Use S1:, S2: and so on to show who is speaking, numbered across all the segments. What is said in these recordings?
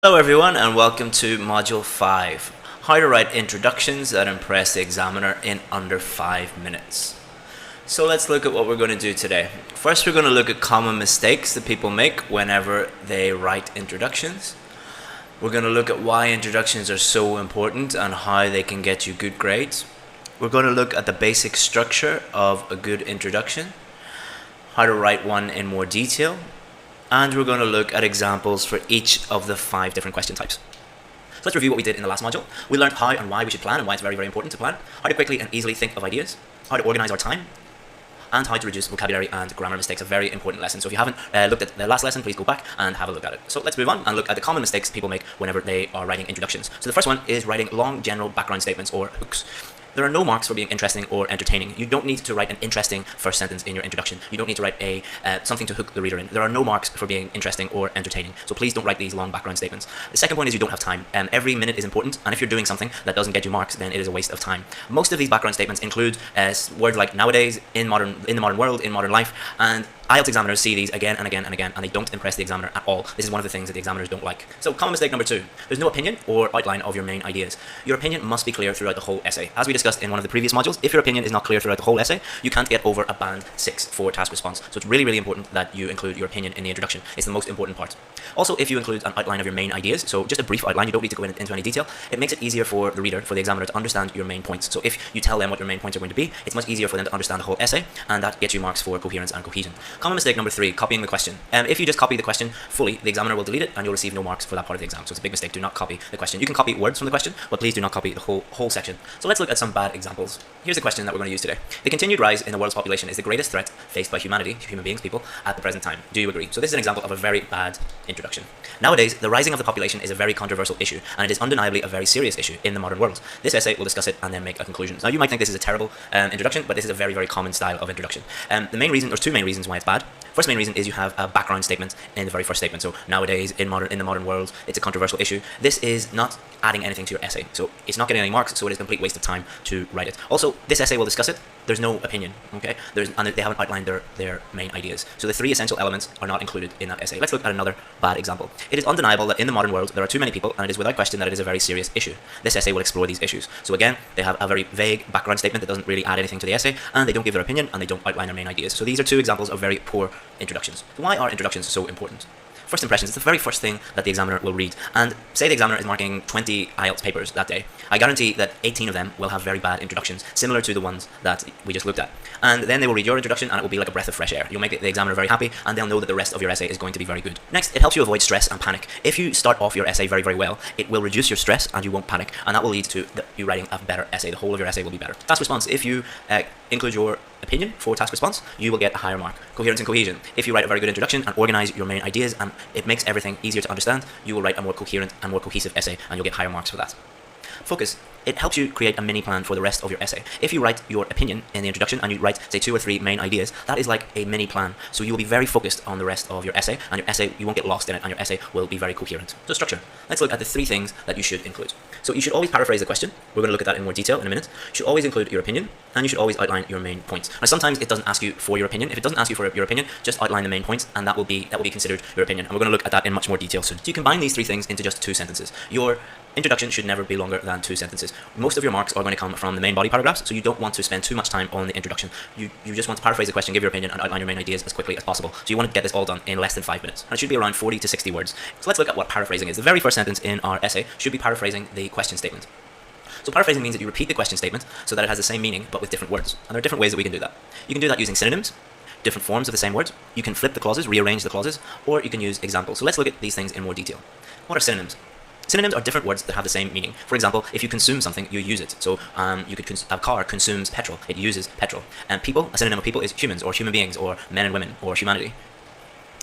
S1: Hello everyone and welcome to Module 5, how to write introductions that impress the examiner in under 5 minutes. So let's look at what we're going to do today. First we're going to look at common mistakes that people make whenever they write introductions. We're going to look at why introductions are so important and how they can get you good grades. We're going to look at the basic structure of a good introduction, how to write one in more detail, and we're going to look at examples for each of the 5 different question types. So let's review what we did in the last module. We learned how and why we should plan and why it's very, very important to plan, how to quickly and easily think of ideas, how to organize our time, and how to reduce vocabulary and grammar mistakes, a very important lesson. So if you haven't looked at the last lesson, please go back and have a look at it. So let's move on and look at the common mistakes people make whenever they are writing introductions. So the first one is writing long general background statements or hooks. There are no marks for being interesting or entertaining. You don't need to write an interesting first sentence in your introduction. You don't need to write something to hook the reader in. There are no marks for being interesting or entertaining. So please don't write these long background statements. The second point is you don't have time. Every minute is important, and if you're doing something that doesn't get you marks, then it is a waste of time. Most of these background statements include words like nowadays, in the modern world, in modern life, and IELTS examiners see these again and again and again, and they don't impress the examiner at all. This is one of the things that the examiners don't like. So common mistake number 2, there's no opinion or outline of your main ideas. Your opinion must be clear throughout the whole essay. As we discussed in one of the previous modules, if your opinion is not clear throughout the whole essay, you can't get over a band 6 for task response. So it's really, really important that you include your opinion in the introduction. It's the most important part. Also, if you include an outline of your main ideas, so just a brief outline, you don't need to go into any detail, it makes it easier for the reader, for the examiner, to understand your main points. So if you tell them what your main points are going to be, it's much easier for them to understand the whole essay, and that gets you marks for coherence and cohesion. Common mistake number 3, copying the question. If you just copy the question fully, the examiner will delete it and you'll receive no marks for that part of the exam. So it's a big mistake. Do not copy the question. You can copy words from the question, but please do not copy the whole section. So let's look at some bad examples. Here's a question that we're going to use today. The continued rise in the world's population is the greatest threat faced by humanity, human beings, people, at the present time. Do you agree? So this is an example of a very bad introduction. Nowadays, the rising of the population is a very controversial issue, and it is undeniably a very serious issue in the modern world. This essay will discuss it and then make a conclusion. Now you might think this is a terrible introduction, but this is a very, very common style of introduction. The main reason, there's 2 main reasons why it's bad. First main reason is you have a background statement in the very first statement. So nowadays, in the modern world, it's a controversial issue. This is not adding anything to your essay. So it's not getting any marks, so it is a complete waste of time to write it. Also, this essay will discuss it. There's no opinion, okay? And they haven't outlined their main ideas. So the 3 essential elements are not included in that essay. Let's look at another bad example. It is undeniable that in the modern world, there are too many people, and it is without question that it is a very serious issue. This essay will explore these issues. So again, they have a very vague background statement that doesn't really add anything to the essay, and they don't give their opinion, and they don't outline their main ideas. So these are 2 examples of very poor introductions. Why are introductions so important? First impressions, it's the very first thing that the examiner will read. And say the examiner is marking 20 IELTS papers that day. I guarantee that 18 of them will have very bad introductions, similar to the ones that we just looked at. And then they will read your introduction, and it will be like a breath of fresh air. You'll make the examiner very happy, and they'll know that the rest of your essay is going to be very good. Next, it helps you avoid stress and panic. If you start off your essay very, very well, it will reduce your stress, and you won't panic, and that will lead to you writing a better essay. The whole of your essay will be better. Task response, if you include your opinion for task response, you will get a higher mark. Coherence and cohesion, if you write a very good introduction and organize your main ideas, and it makes everything easier to understand, you will write a more coherent and more cohesive essay, and you'll get higher marks for that. Focus, it helps you create a mini plan for the rest of your essay. If you write your opinion in the introduction and you write, say, 2 or 3 main ideas, that is like a mini plan. So you will be very focused on the rest of your essay, and your essay, you won't get lost in it, and your essay will be very coherent. So structure, let's look at the 3 things that you should include. So you should always paraphrase the question. We're going to look at that in more detail in a minute. You should always include your opinion, and you should always outline your main points. Now sometimes it doesn't ask you for your opinion. If it doesn't ask you for your opinion, just outline the main points, and that will be considered your opinion. And we're going to look at that in much more detail soon. So you combine these 3 things into just 2 sentences. Your introduction should never be longer than 2 sentences. Most of your marks are going to come from the main body paragraphs, so you don't want to spend too much time on the introduction. You just want to paraphrase the question, give your opinion, and outline your main ideas as quickly as possible. So you want to get this all done in less than 5 minutes. And it should be around 40 to 60 words. So let's look at what paraphrasing is. The very first sentence in our essay should be paraphrasing the question statement. So paraphrasing means that you repeat the question statement so that it has the same meaning but with different words. And there are different ways that we can do that. You can do that using synonyms, different forms of the same word. You can flip the clauses, rearrange the clauses, or you can use examples. So let's look at these things in more detail. What are synonyms? Synonyms are different words that have the same meaning. For example, if you consume something, you use it. So you could a car consumes petrol. It uses petrol. And people, a synonym of people is humans, or human beings, or men and women, or humanity.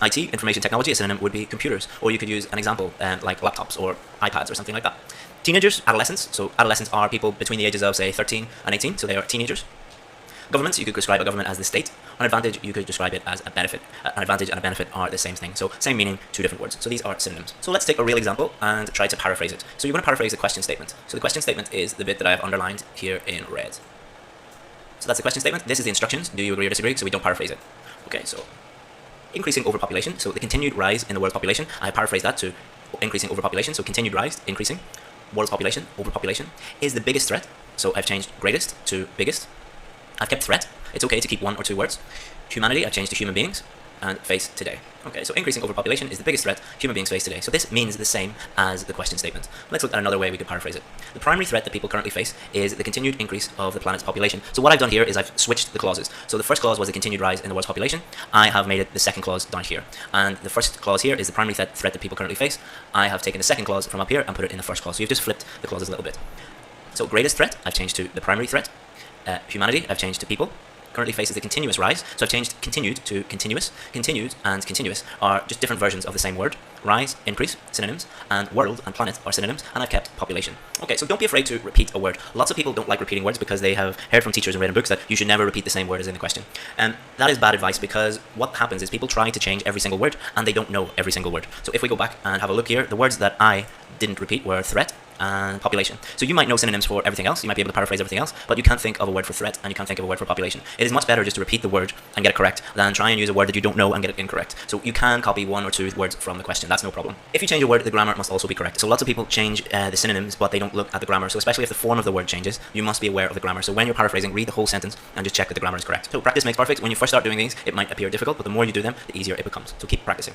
S1: IT, information technology, a synonym would be computers. Or you could use an example like laptops or iPads or something like that. Teenagers, adolescents. So adolescents are people between the ages of, say, 13 and 18. So they are teenagers. Governments, you could describe a government as the state. An advantage, you could describe it as a benefit. An advantage and a benefit are the same thing. So same meaning, 2 different words. So these are synonyms. So let's take a real example and try to paraphrase it. So you're going to paraphrase the question statement. So the question statement is the bit that I have underlined here in red. So that's the question statement. This is the instructions. Do you agree or disagree? So we don't paraphrase it. Okay, so increasing overpopulation, so the continued rise in the world's population, I paraphrase that to increasing overpopulation, so continued rise, increasing. World's population, overpopulation, is the biggest threat. So I've changed greatest to biggest. I've kept threat. It's okay to keep one or two words. Humanity, I've changed to human beings. And face today. Okay, so increasing overpopulation is the biggest threat human beings face today. So this means the same as the question statement. Let's look at another way we could paraphrase it. The primary threat that people currently face is the continued increase of the planet's population. So what I've done here is I've switched the clauses. So the first clause was the continued rise in the world's population. I have made it the second clause down here. And the first clause here is the primary threat that people currently face. I have taken the second clause from up here and put it in the first clause. So you've just flipped the clauses a little bit. So greatest threat, I've changed to the primary threat. Humanity, I've changed to people. Currently faces a continuous rise, so I've changed continued to continuous. Continued and continuous are just different versions of the same word. Rise, increase, synonyms, and world and planet are synonyms, and I've kept population. Okay, so don't be afraid to repeat a word. Lots of people don't like repeating words because they have heard from teachers and read in books that you should never repeat the same word as in the question. And that is bad advice because what happens is people try to change every single word and they don't know every single word. So if we go back and have a look here, the words that I didn't repeat were threat and population. So you might know synonyms for everything else, you might be able to paraphrase everything else, but you can't think of a word for threat and you can't think of a word for population. It is much better just to repeat the word and get it correct than try and use a word that you don't know and get it incorrect. So you can copy one or two words from the question, that's no problem. If you change a word, the grammar must also be correct. So lots of people change the synonyms, but they don't look at the grammar. So especially if the form of the word changes, you must be aware of the grammar. So when you're paraphrasing, read the whole sentence and just check that the grammar is correct. So practice makes perfect. When you first start doing these, it might appear difficult, but the more you do them, the easier it becomes. So keep practicing.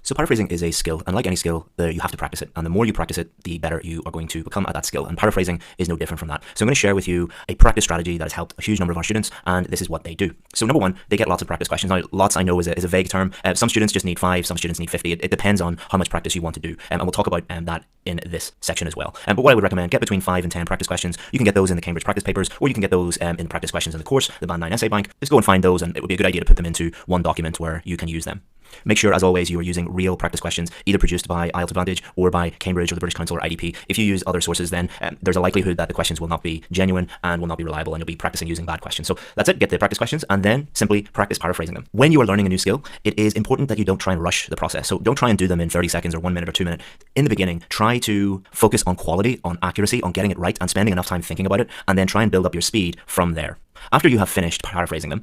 S2: So paraphrasing is a skill, and like any skill, you have to practice it. And the more you practice it, the better you are going to become at that skill. And paraphrasing is no different from that. So I'm going to share with you a practice strategy that has helped a huge number of our students, and this is what they do. So number one, they get lots of practice questions. Now, lots I know is a vague term. Some students just need 5, some students need 50. It depends on how much practice you want to do. And we'll talk about that in this section as well. But what I would recommend, get between 5 and 10 practice questions. You can get those in the Cambridge practice papers, or you can get those in the practice questions in the course, the Band 9 Essay Bank. Just go and find those, and it would be a good idea to put them into one document where you can use them. Make sure, as always, you are using real practice questions, either produced by IELTS Advantage or by Cambridge or the British Council or IDP. If you use other sources, then there's a likelihood that the questions will not be genuine and will not be reliable, and you'll be practicing using bad questions. So that's it. Get the practice questions and then simply practice paraphrasing them. When you are learning a new skill, it is important that you don't try and rush the process. So don't try and do them in 30 seconds or 1 minute or 2 minutes. In the beginning, try to focus on quality, on accuracy, on getting it right and spending enough time thinking about it, and then try and build up your speed from there. After you have finished paraphrasing them,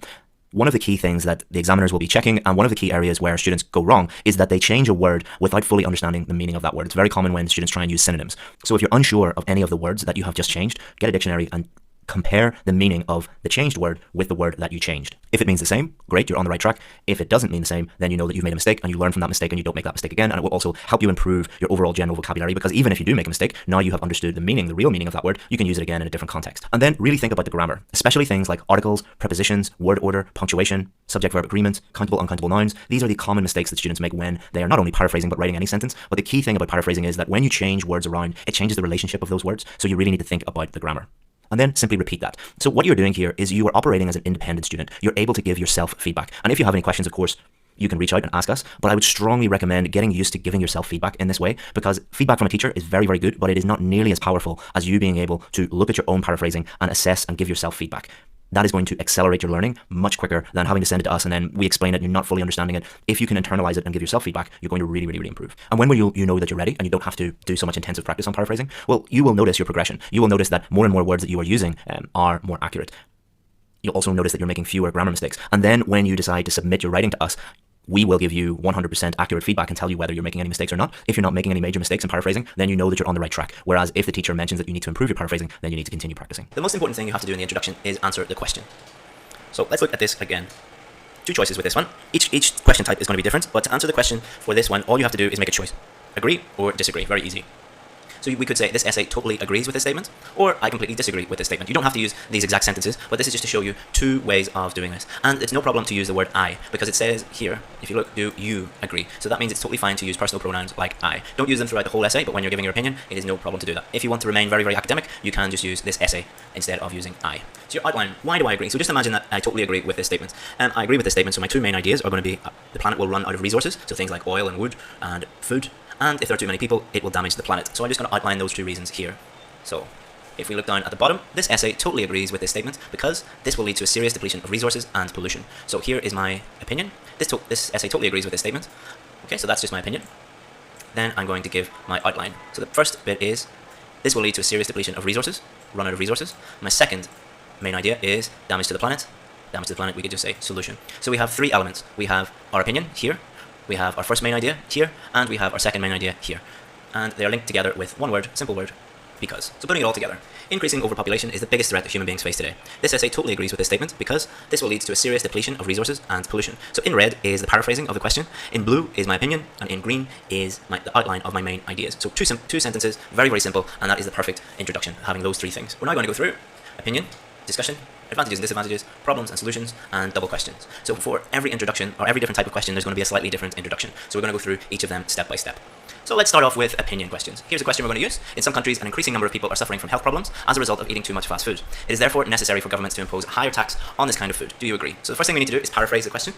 S2: one of the key things that the examiners will be checking, and one of the key areas where students go wrong, is that they change a word without fully understanding the meaning of that word. It's very common when students try and use synonyms. So if you're unsure of any of the words that you have just changed, get a dictionary and compare the meaning of the changed word with the word that you changed. If it means the same, great, you're on the right track. If it doesn't mean the same, then you know that you've made a mistake and you learn from that mistake and you don't make that mistake again. And it will also help you improve your overall general vocabulary, because even if you do make a mistake, now you have understood the meaning, the real meaning of that word, you can use it again in a different context. And then really think about the grammar, especially things like articles, prepositions, word order, punctuation, subject-verb agreement, countable, uncountable nouns. These are the common mistakes that students make when they are not only paraphrasing but writing any sentence. But the key thing about paraphrasing is that when you change words around, it changes the relationship of those words. So you really need to think about the grammar. And then simply repeat that. So what you're doing here is you are operating as an independent student. You're able to give yourself feedback. And if you have any questions, of course, you can reach out and ask us. But I would strongly recommend getting used to giving yourself feedback in this way, because feedback from a teacher is very, very good, but it is not nearly as powerful as you being able to look at your own paraphrasing and assess and give yourself feedback. That is going to accelerate your learning much quicker than having to send it to us and then we explain it and you're not fully understanding it. If you can internalize it and give yourself feedback, you're going to really, really, really improve. And when will you know that you're ready and you don't have to do so much intensive practice on paraphrasing? Well, you will notice your progression. You will notice that more and more words that you are using are more accurate. You'll also notice that you're making fewer grammar mistakes. And then when you decide to submit your writing to us, we will give you 100% accurate feedback and tell you whether you're making any mistakes or not. If you're not making any major mistakes in paraphrasing, then you know that you're on the right track. Whereas if the teacher mentions that you need to improve your paraphrasing, then you need to continue practicing.
S1: The most important thing you have to do in the introduction is answer the question. So let's look at this again. 2 choices with this one. Each question type is going to be different, but to answer the question for this one, all you have to do is make a choice. Agree or disagree. Very easy. So we could say this essay totally agrees with this statement, or I completely disagree with this statement. You don't have to use these exact sentences, but this is just to show you 2 ways of doing this. And it's no problem to use the word I, because it says here, if you look, do you agree? So that means it's totally fine to use personal pronouns like I. Don't use them throughout the whole essay, but when you're giving your opinion, it is no problem to do that. If you want to remain very, very academic, you can just use this essay instead of using I. So your outline, why do I agree? So just imagine that I totally agree with this statement. I agree with this statement, so my 2 main ideas are going to be the planet will run out of resources, so things like oil and wood and food. And if there are too many people, it will damage the planet. So I'm just going to outline those 2 reasons here. So if we look down at the bottom, this essay totally agrees with this statement because this will lead to a serious depletion of resources and pollution. So here is my opinion. This essay totally agrees with this statement. Okay, so that's just my opinion. Then I'm going to give my outline. So the first bit is, this will lead to a serious depletion of resources, run out of resources. My second main idea is damage to the planet. Damage to the planet, we could just say solution. So we have 3 elements. We have our opinion here,
S2: we have our first main idea here, and we have our second main idea here. And they are linked together with one word, simple word, because. So putting it all together, increasing overpopulation is the biggest threat that human beings face today. This essay totally agrees with this statement because this will lead to a serious depletion of resources and pollution. So in red is the paraphrasing of the question, in blue is my opinion, and in green is the outline of my main ideas. So two sentences, very, very simple, and that is the perfect introduction, having those three things. We're now going to go through opinion, discussion, advantages and disadvantages, problems and solutions, and double questions. So for every introduction, or every different type of question, there's going to be a slightly different introduction. So we're going to go through each of them step by step. So let's start off with opinion questions. Here's a question we're going to use. In some countries, an increasing number of people are suffering from health problems as a result of eating too much fast food. It is therefore necessary for governments to impose a higher tax on this kind of food. Do you agree? So the first thing we need to do is paraphrase the question.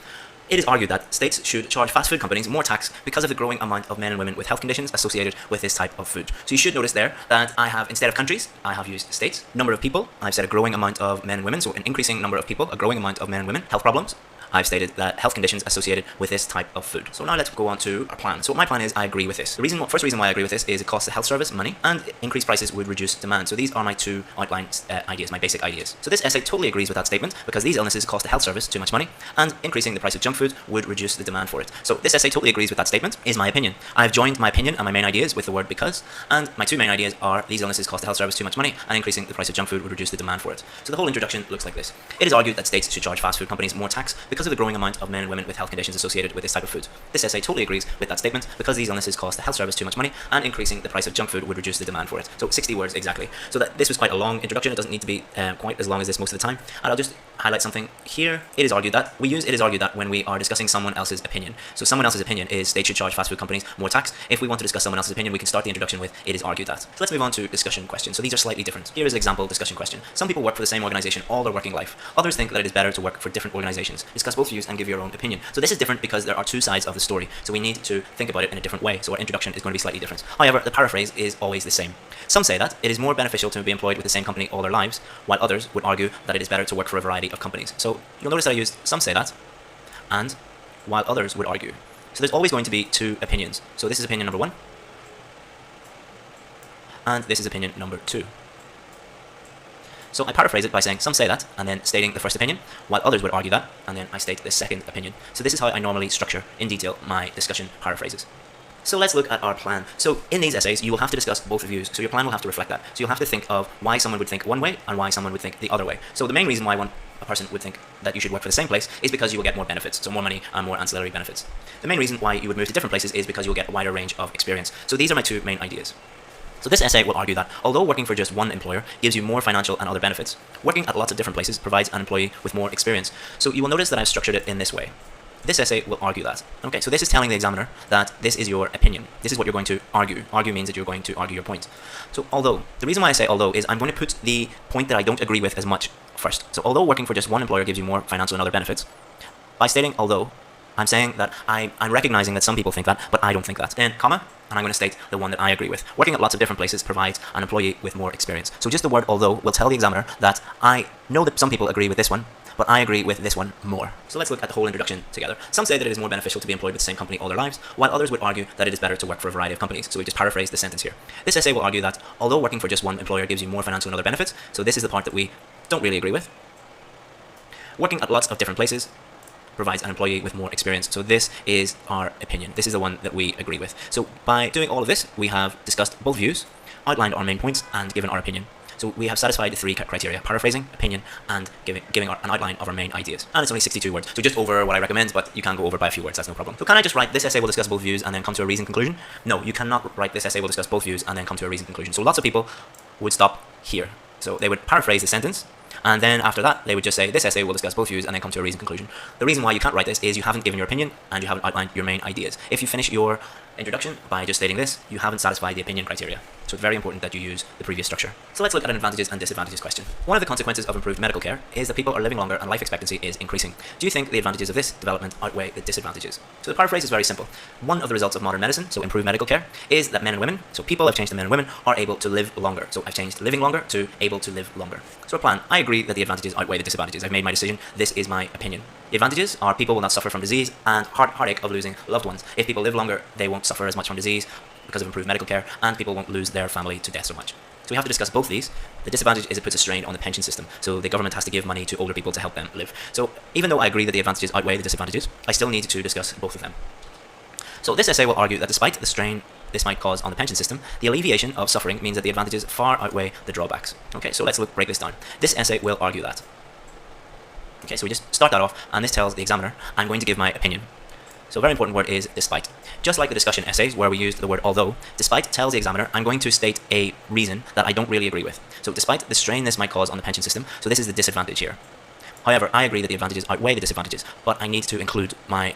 S2: It is argued that states should charge fast food companies more tax because of the growing amount of men and women with health conditions associated with this type of food. So you should notice there that I have, instead of countries, I have used states. Number of people, I've said a growing amount of men and women, so an increasing number of people, a growing amount of men and women, health problems. I've stated that health conditions associated with this type of food. So now let's go on to our plan. So my plan is I agree with this. The first reason why I agree with this is it costs the health service money and increased prices would reduce demand. So these are my two outlined ideas, my basic ideas. So this essay totally agrees with that statement because these illnesses cost the health service too much money and increasing the price of junk food would reduce the demand for it. So this essay totally agrees with that statement, is my opinion. I've joined my opinion and my main ideas with the word because, and my two main ideas are these illnesses cost the health service too much money and increasing the price of junk food would reduce the demand for it. So the whole introduction looks like this. It is argued that states should charge fast food companies more tax because of the growing amount of men and women with health conditions associated with this type of food. This essay totally agrees with that statement because these illnesses cost the health service too much money and increasing the price of junk food would reduce the demand for it. So 60 words exactly. So that this was quite a long introduction. It doesn't need to be quite as long as this most of the time. And I'll just highlight something here. It is argued that when we are discussing someone else's opinion. So someone else's opinion is states should charge fast food companies more tax. If we want to discuss someone else's opinion, we can start the introduction with it is argued that. So let's move on to discussion questions. So these are slightly different. Here is an example discussion question. Some people work for the same organization all their working life. Others think that it is better to work for different organizations. Discuss both views and give your own opinion. So this is different because there are two sides of the story. So we need to think about it in a different way. So our introduction is going to be slightly different. However, the paraphrase is always the same. Some say that it is more beneficial to be employed with the same company all their lives, while others would argue that it is better to work for a variety of companies. So you'll notice that I used some say that, and while others would argue. So there's always going to be two opinions. So this is opinion number 1, and this is opinion number 2. So I paraphrase it by saying some say that, and then stating the first opinion, while others would argue that, and then I state the second opinion. So this is how I normally structure in detail my discussion paraphrases. So let's look at our plan. So in these essays, you will have to discuss both views. So your plan will have to reflect that. So you'll have to think of why someone would think one way and why someone would think the other way. So the main reason why a person would think that you should work for the same place is because you will get more benefits, so more money and more ancillary benefits. The main reason why you would move to different places is because you'll get a wider range of experience. So these are my two main ideas. So this essay will argue that although working for just one employer gives you more financial and other benefits, working at lots of different places provides an employee with more experience. So you will notice that I've structured it in this way. This essay will argue that. Okay, so this is telling the examiner that this is your opinion. This is what you're going to argue. Argue means that you're going to argue your point. So although, the reason why I say although is I'm going to put the point that I don't agree with as much first. So although working for just one employer gives you more financial and other benefits, by stating although, I'm saying that I'm recognizing that some people think that, but I don't think that. Then, comma, and I'm going to state the one that I agree with. Working at lots of different places provides an employee with more experience. So just the word although will tell the examiner that I know that some people agree with this one, but I agree with this one more. So let's look at the whole introduction together. Some say that it is more beneficial to be employed with the same company all their lives, while others would argue that it is better to work for a variety of companies. So we just paraphrase the sentence here. This essay will argue that although working for just one employer gives you more financial and other benefits, so this is the part that we don't really agree with. Working at lots of different places provides an employee with more experience. So this is our opinion. This is the one that we agree with. So by doing all of this, we have discussed both views, outlined our main points, and given our opinion. So we have satisfied the three criteria: paraphrasing, opinion, and giving an outline of our main ideas. And it's only 62 words, so just over what I recommend, but you can go over by a few words, that's no problem. So can I just write this essay will discuss both views and then come to a reasoned conclusion? No, you cannot write this essay will discuss both views and then come to a reasoned conclusion. So lots of people would stop here. So they would paraphrase the sentence, and then after that, they would just say, this essay will discuss both views and then come to a reasoned conclusion. The reason why you can't write this is you haven't given your opinion and you haven't outlined your main ideas. If you finish your introduction by just stating this, you haven't satisfied the opinion criteria. So it's very important that you use the previous structure. So let's look at an advantages and disadvantages question. One of the consequences of improved medical care is that people are living longer and life expectancy is increasing. Do you think the advantages of this development outweigh the disadvantages? So the paraphrase is very simple. One of the results of modern medicine, so improved medical care, is that men and women, so people have changed to men and women, are able to live longer. So I've changed living longer to able to live longer. So our plan, I agree that the advantages outweigh the disadvantages. I've made my decision. This is my opinion. The advantages are people will not suffer from disease and heartache of losing loved ones. If people live longer, they won't suffer as much from disease because of improved medical care, and people won't lose their family to death so much. So we have to discuss both these. The disadvantage is it puts a strain on the pension system, so the government has to give money to older people to help them live. So even though I agree that the advantages outweigh the disadvantages, I still need to discuss both of them. So this essay will argue that despite the strain this might cause on the pension system, the alleviation of suffering means that the advantages far outweigh the drawbacks. Okay, so let's break this down. This essay will argue that. Okay, so we just start that off, and this tells the examiner, I'm going to give my opinion. So a very important word is despite. Just like the discussion essays where we used the word although, despite tells the examiner, I'm going to state a reason that I don't really agree with. So despite the strain this might cause on the pension system, so this is the disadvantage here. However, I agree that the advantages outweigh the disadvantages, but I need to include my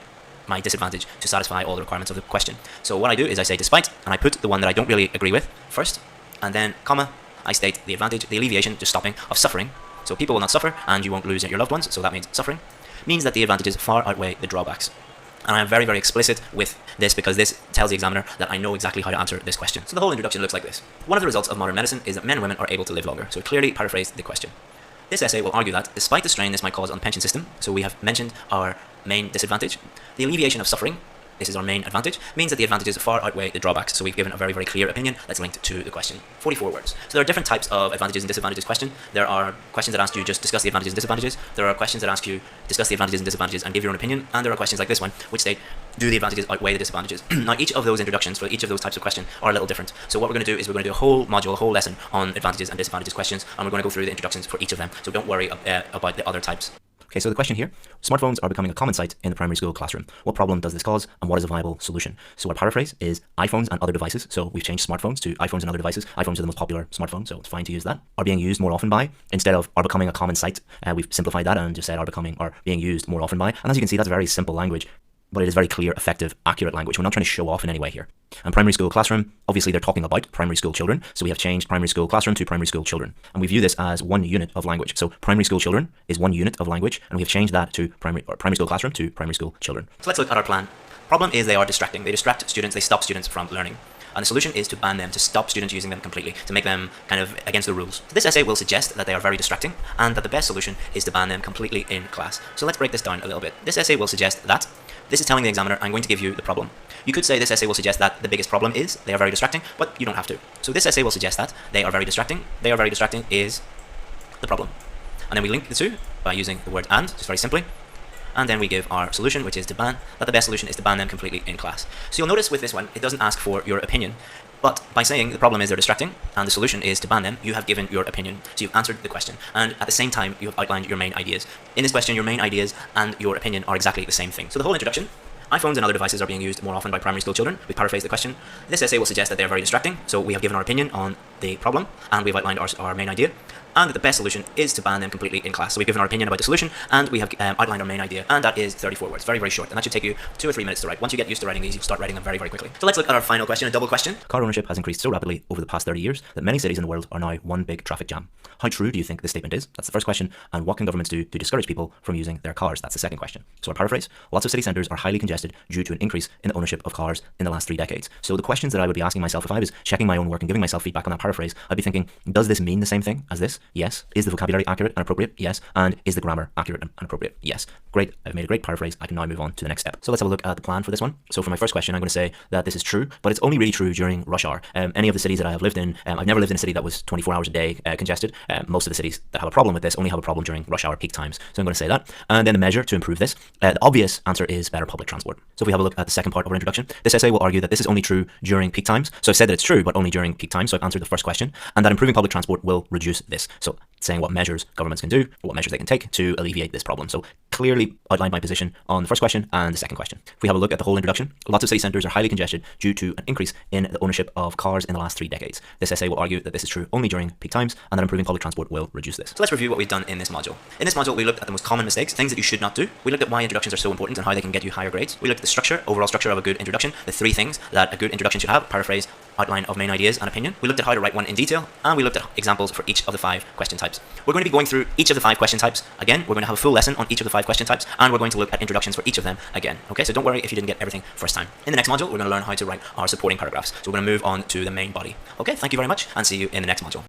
S2: disadvantage to satisfy all the requirements of the question. So what I do is I say despite, and I put the one that I don't really agree with first, and then comma, I state the advantage, the alleviation, the stopping of suffering. So people will not suffer, and you won't lose your loved ones, so that means suffering, means that the advantages far outweigh the drawbacks. And I'm very, very explicit with this because this tells the examiner that I know exactly how to answer this question. So the whole introduction looks like this. One of the results of modern medicine is that men and women are able to live longer. So clearly paraphrase the question. This essay will argue that, despite the strain this might cause on the pension system, so we have mentioned our main disadvantage, the alleviation of suffering, this is our main advantage, means that the advantages far outweigh the drawbacks. So we've given a very, very clear opinion that's linked to the question. 44 words. So there are different types of advantages and disadvantages question. There are questions that ask you just discuss the advantages and disadvantages. There are questions that ask you discuss the advantages and disadvantages and give your own opinion. And there are questions like this one, which state, do the advantages outweigh the disadvantages? Now each of those introductions for each of those types of question are a little different. So what we're going to do is we're going to do a whole module, a whole lesson on advantages and disadvantages questions, and we're going to go through the introductions for each of them. So don't worry about the other types. Okay, so the question here, smartphones are becoming a common sight in the primary school classroom. What problem does this cause, and what is a viable solution? So our paraphrase is iPhones and other devices. So we've changed smartphones to iPhones and other devices. iPhones are the most popular smartphone, so it's fine to use that. Are being used more often by, instead of are becoming a common sight. We've simplified that and just said are being used more often by. And as you can see, that's very simple language, but it is very clear, effective, accurate language. We're not trying to show off in any way here. And primary school classroom, obviously they're talking about primary school children, so we have changed primary school classroom to primary school children. And we view this as one unit of language. So primary school children is one unit of language, and we have changed that to primary school classroom to primary school children. So let's look at our plan. Problem is they are distracting. They distract students, they stop students from learning. And the solution is to ban them, to stop students using them completely, to make them kind of against the rules. So this essay will suggest that they are very distracting, and that the best solution is to ban them completely in class. So let's break this down a little bit. This essay will suggest that this is telling the examiner, I'm going to give you the problem. You could say this essay will suggest that the biggest problem is they are very distracting, but you don't have to. So this essay will suggest that they are very distracting is the problem. And then we link the two by using the word and, just very simply. And then we give our solution, which is to ban, that the best solution is to ban them completely in class. So you'll notice with this one, it doesn't ask for your opinion. But by saying the problem is they're distracting and the solution is to ban them, you have given your opinion. So you've answered the question. And at the same time, you have outlined your main ideas. In this question, your main ideas and your opinion are exactly the same thing. So the whole introduction, iPhones and other devices are being used more often by primary school children. We paraphrase the question. This essay will suggest that they are very distracting. So we have given our opinion on the problem and we've outlined our main idea. And that the best solution is to ban them completely in class. So we've given our opinion about the solution, and we have outlined our main idea, and that is 34 words. Very, very short, and that should take you 2 or 3 minutes to write. Once you get used to writing these, you'll start writing them very, very quickly. So let's look at our final question, a double question. Car ownership has increased so rapidly over the past 30 years that many cities in the world are now one big traffic jam. How true do you think this statement is? That's the first question. And what can governments do to discourage people from using their cars? That's the second question. So our paraphrase, lots of city centres are highly congested due to an increase in the ownership of cars in the last 3 decades. So the questions that I would be asking myself if I was checking my own work and giving myself feedback on that paraphrase, I'd be thinking, does this mean the same thing as this? Yes. Is the vocabulary accurate and appropriate? Yes. And is the grammar accurate and appropriate? Yes. Great. I've made a great paraphrase. I can now move on to the next step. So let's have a look at the plan for this one. So for my first question, I'm going to say that this is true, but it's only really true during rush hour. Any of the cities that I have lived in, I've never lived in a city that was 24 hours a day congested. Most of the cities that have a problem with this only have a problem during rush hour peak times. So I'm going to say that. And then the measure to improve this, the obvious answer is better public transport. So if we have a look at the second part of our introduction, this essay will argue that this is only true during peak times. So I've said that it's true, but only during peak times. So I've answered the first question, and that improving public transport will reduce this. So saying what measures governments can do, or what measures they can take to alleviate this problem. So clearly outlined my position on the first question and the second question. If we have a look at the whole introduction, lots of city centres are highly congested due to an increase in the ownership of cars in the last 3 decades. This essay will argue that this is true only during peak times, and that improving public transport will reduce this. So let's review what we've done in this module. In this module, we looked at the most common mistakes, things that you should not do. We looked at why introductions are so important and how they can get you higher grades. We looked at the structure, overall structure of a good introduction, the 3 things that a good introduction should have: paraphrase, outline of main ideas and opinion. We looked at how to write one in detail, and we looked at examples for each of the 5 question types. We're going to be going through each of the 5 question types again. We're going to have a full lesson on each of the 5 question types, and we're going to look at introductions for each of them again. Okay, so don't worry if you didn't get everything first time. In the next module, we're going to learn how to write our supporting paragraphs. So we're going to move on to the main body. Okay, thank you very much, and see you in the next module.